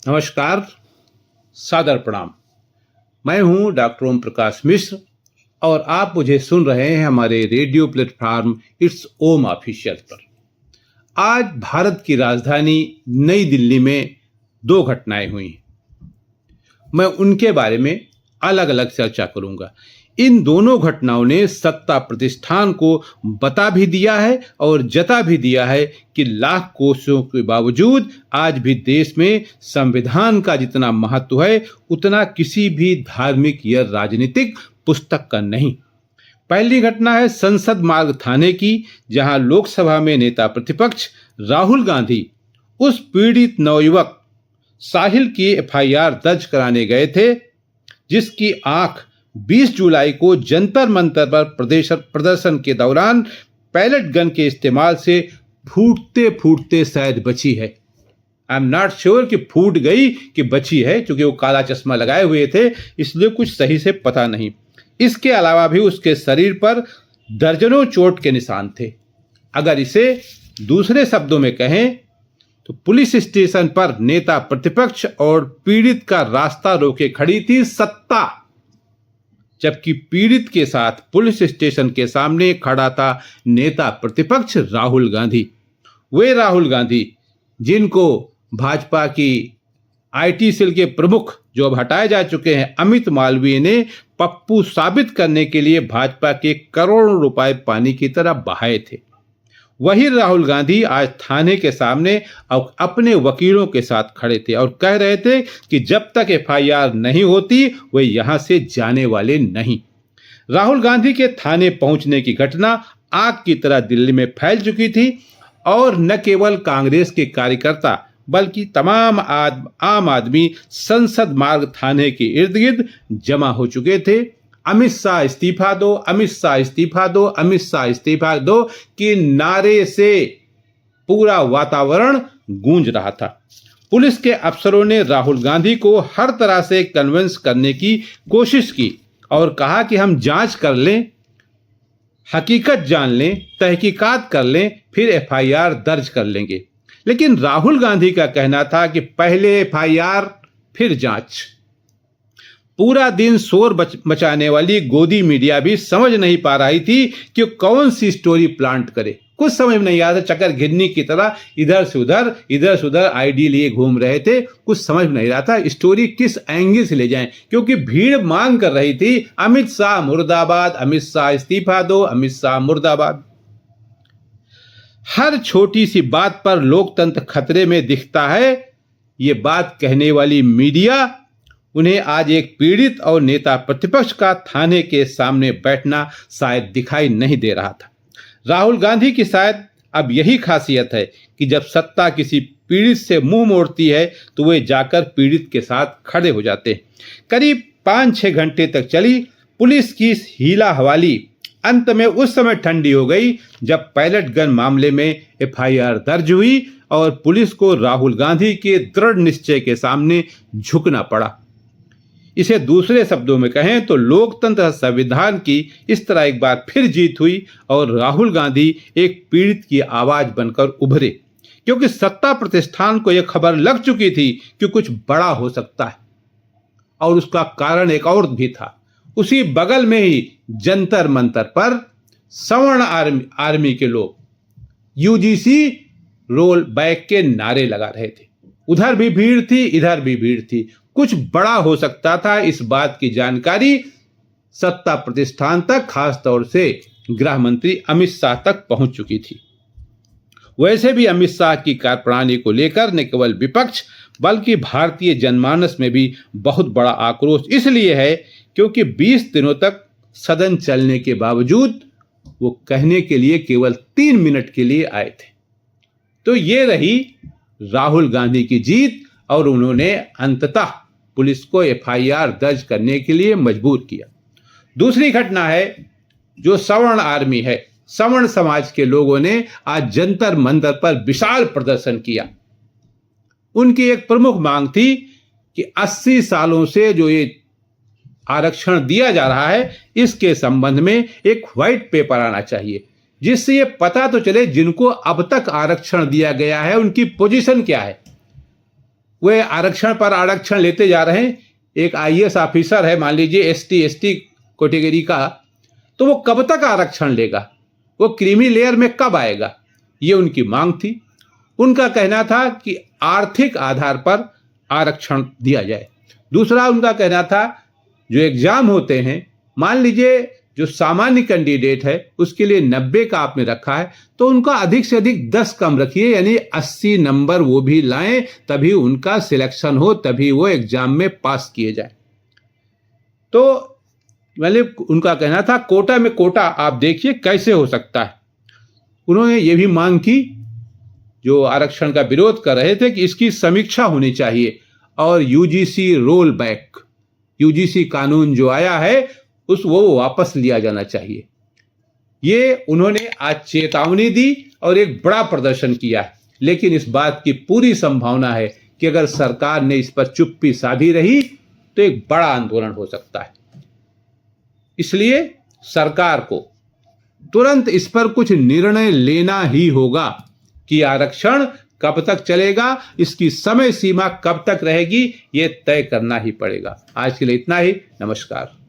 नमस्कार, सादर प्रणाम। मैं हूं डॉक्टर ओम प्रकाश मिश्र और आप मुझे सुन रहे हैं हमारे radio platform it's Om official पर। आज भारत की राजधानी नई दिल्ली में दो घटनाएं हुई। मैं उनके बारे में अलग अलग चर्चा करूंगा। इन दोनों घटनाओं ने सत्ता प्रतिष्ठान को बता भी दिया है और जता भी दिया है कि लाख कोशिशों के बावजूद आज भी देश में संविधान का जितना महत्व है उतना किसी भी धार्मिक या राजनीतिक पुस्तक का नहीं। पहली घटना है संसद मार्ग थाने की, जहां लोकसभा में नेता प्रतिपक्ष राहुल गांधी उस पीड़ित नवयुवक साहिल की एफआईआर दर्ज कराने गए थे, जिसकी आंख 20 जुलाई को जंतर मंतर पर प्रदर्शन के दौरान पैलेट गन के इस्तेमाल से फूटते फूटते शायद बची है। आई एम नॉट श्योर कि फूट गई कि बची है, क्योंकि वो काला चश्मा लगाए हुए थे, इसलिए कुछ सही से पता नहीं। इसके अलावा भी उसके शरीर पर दर्जनों चोट के निशान थे। अगर इसे दूसरे शब्दों में कहें तो पुलिस स्टेशन पर नेता प्रतिपक्ष और पीड़ित का रास्ता रोके खड़ी थी सत्ता, जबकि पीड़ित के साथ पुलिस स्टेशन के सामने खड़ा था नेता प्रतिपक्ष राहुल गांधी। वे राहुल गांधी जिनको भाजपा की आईटी सेल के प्रमुख, जो अब हटाए जा चुके हैं, अमित मालवीय ने पप्पू साबित करने के लिए भाजपा के करोड़ों रुपए पानी की तरह बहाए थे। वही राहुल गांधी आज थाने के सामने अपने वकीलों के साथ खड़े थे और कह रहे थे कि जब तक एफआईआर नहीं होती वे यहां से जाने वाले नहीं। राहुल गांधी के थाने पहुंचने की घटना आग की तरह दिल्ली में फैल चुकी थी और न केवल कांग्रेस के कार्यकर्ता बल्कि तमाम आम आदमी संसद मार्ग थाने के इर्द गिर्द जमा हो चुके थे। अमित शाह इस्तीफा दो, अमित शाह इस्तीफा दो, अमित शाह इस्तीफा दो के नारे से पूरा वातावरण गूंज रहा था। पुलिस के अफसरों ने राहुल गांधी को हर तरह से कन्विंस करने की कोशिश की और कहा कि हम जांच कर लें, हकीकत जान लें, तहकीकात कर लें, फिर एफआईआर दर्ज कर लेंगे। लेकिन राहुल गांधी का कहना था कि पहले एफआईआर फिर जांच। पूरा दिन शोर मचाने वाली गोदी मीडिया भी समझ नहीं पा रही थी कि कौन सी स्टोरी प्लांट करे। कुछ समझ नहीं आ रहा, चक्कर घिरनी की तरह इधर से उधर आईडी लिए घूम रहे थे। कुछ समझ नहीं रहा था स्टोरी किस एंगल से ले जाएं, क्योंकि भीड़ मांग कर रही थी अमित शाह मुर्दाबाद, अमित शाह इस्तीफा दो, अमित शाह मुर्दाबाद। हर छोटी सी बात पर लोकतंत्र खतरे में दिखता है, ये बात कहने वाली मीडिया उन्हें आज एक पीड़ित और नेता प्रतिपक्ष का थाने के सामने बैठना शायद दिखाई नहीं दे रहा था। राहुल गांधी की शायद अब यही खासियत है कि जब सत्ता किसी पीड़ित से मुंह मोड़ती है तो वे जाकर पीड़ित के साथ खड़े हो जाते हैं। करीब 5-6 घंटे तक चली पुलिस की हीला हवाली अंत में उस समय ठंडी हो गई जब पैलेट गन मामले में एफआईआर दर्ज हुई और पुलिस को राहुल गांधी के दृढ़ निश्चय के सामने झुकना पड़ा। इसे दूसरे शब्दों में कहें तो लोकतंत्र संविधान की इस तरह एक बार फिर जीत हुई और राहुल गांधी एक पीड़ित की आवाज बनकर उभरे, क्योंकि सत्ता प्रतिष्ठान को यह खबर लग चुकी थी कि कुछ बड़ा हो सकता है। और उसका कारण एक और भी था। उसी बगल में ही जंतर मंतर पर सवर्ण आर्मी के लोग यूजीसी रोल बैक के नारे लगा रहे थे। उधर भी भीड़ थी, इधर भी भीड़ थी। कुछ बड़ा हो सकता था, इस बात की जानकारी सत्ता प्रतिष्ठान तक, खास तौर से गृह मंत्री अमित शाह तक पहुंच चुकी थी। वैसे भी अमित शाह की कार्यप्रणाली को लेकर न केवल विपक्ष बल्कि भारतीय जनमानस में भी बहुत बड़ा आक्रोश इसलिए है क्योंकि 20 दिनों तक सदन चलने के बावजूद वो कहने के लिए केवल 3 मिनट के लिए आए थे। तो ये रही राहुल गांधी की जीत और उन्होंने अंततः पुलिस को एफआईआर दर्ज करने के लिए मजबूर किया। दूसरी घटना है जो सवर्ण आर्मी है। सवर्ण समाज के लोगों ने आज जंतर मंतर पर विशाल प्रदर्शन किया। उनकी एक प्रमुख मांग थी कि 80 सालों से जो ये आरक्षण दिया जा रहा है इसके संबंध में एक व्हाइट पेपर आना चाहिए, जिससे ये पता तो चले जिनको अब तक आरक्षण दिया गया है उनकी पोजीशन क्या है। वे आरक्षण पर आरक्षण लेते जा रहे हैं। एक आईएएस ऑफिसर है, मान लीजिए एसटी कैटेगरी का, तो वो कब तक आरक्षण लेगा, वो क्रीमी लेयर में कब आएगा, ये उनकी मांग थी। उनका कहना था कि आर्थिक आधार पर आरक्षण दिया जाए। दूसरा उनका कहना था जो एग्जाम होते हैं, मान लीजिए जो सामान्य कैंडिडेट है उसके लिए 90 का आपने रखा है, तो उनका अधिक से अधिक 10 कम रखिए, यानी 80 नंबर वो भी लाएं, तभी उनका सिलेक्शन हो, तभी वो एग्जाम में पास किए जाए। तो मतलब उनका कहना था कोटा में कोटा आप देखिए कैसे हो सकता है। उन्होंने ये भी मांग की, जो आरक्षण का विरोध कर रहे थे, कि इसकी समीक्षा होनी चाहिए और यूजीसी रोल बैक, यूजीसी कानून जो आया है वो वापस लिया जाना चाहिए। ये उन्होंने आज चेतावनी दी और एक बड़ा प्रदर्शन किया है। लेकिन इस बात की पूरी संभावना है कि अगर सरकार ने इस पर चुप्पी साधी रही तो एक बड़ा आंदोलन हो सकता है। इसलिए सरकार को तुरंत इस पर कुछ निर्णय लेना ही होगा कि आरक्षण कब तक चलेगा, इसकी समय सीमा कब तक रहेगी, ये तय करना ही पड़ेगा। आज के लिए इतना ही। नमस्कार।